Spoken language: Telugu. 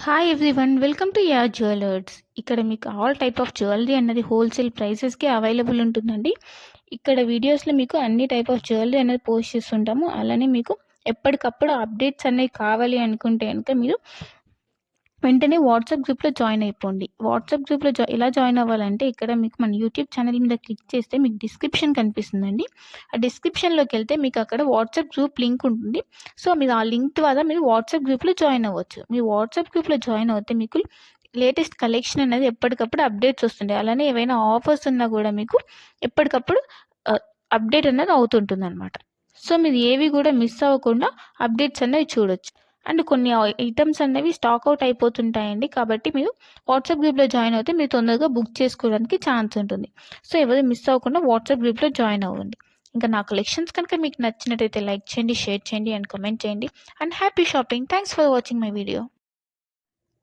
Hi everyone, welcome to yeah jewellers. ఇక్కడ మీకు ఆల్ టైప్ ఆఫ్ జ్యువెలరీ అన్నది హోల్సేల్ ప్రైసెస్కి అవైలబుల్ ఉంటుందండి. ఇక్కడ వీడియోస్లో మీకు అన్ని టైప్ ఆఫ్ జ్యువెలరీ అనేది పోస్ట్ చేస్తుంటాము. అలానే మీకు ఎప్పటికప్పుడు అప్డేట్స్ అనేవి కావాలి అనుకుంటే కనుక మీరు వెంటనే వాట్సాప్ గ్రూప్లో జాయిన్ అయిపోండి. వాట్సాప్ గ్రూప్లో ఎలా జాయిన్ అవ్వాలంటే ఇక్కడ మీకు మన యూట్యూబ్ ఛానల్ మీద క్లిక్ చేస్తే మీకు డిస్క్రిప్షన్ కనిపిస్తుందండి. ఆ డిస్క్రిప్షన్లోకి వెళ్తే మీకు అక్కడ వాట్సాప్ గ్రూప్ లింక్ ఉంటుంది. సో మీరు ఆ లింక్ ద్వారా మీరు వాట్సాప్ గ్రూప్లో జాయిన్ అవ్వచ్చు. మీ వాట్సాప్ గ్రూప్లో జాయిన్ అవుతే మీకు లేటెస్ట్ కలెక్షన్ అనేది ఎప్పటికప్పుడు అప్డేట్స్ వస్తుంటాయి. అలానే ఏవైనా ఆఫర్స్ ఉన్నా కూడా మీకు ఎప్పటికప్పుడు అప్డేట్ అనేది అవుతుంటుంది అనమాట. సో మీరు ఏవి కూడా మిస్ అవ్వకుండా అప్డేట్స్ అనేవి చూడొచ్చు. అండ్ కొన్ని ఐటమ్స్ అనేవి స్టాక్ అవుట్ అయిపోతుంటాయండి. కాబట్టి మీరు వాట్సాప్ గ్రూప్లో జాయిన్ అవుతే మీరు తొందరగా బుక్ చేసుకోవడానికి ఛాన్స్ ఉంటుంది. సో ఎవరు మిస్ అవ్వకుండా వాట్సాప్ గ్రూప్లో జాయిన్ అవ్వండి. ఇంకా నా కలెక్షన్స్ కనుక మీకు నచ్చినట్టయితే లైక్ చేయండి, షేర్ చేయండి అండ్ కామెంట్ చేయండి. And happy shopping. Thanks for watching my video.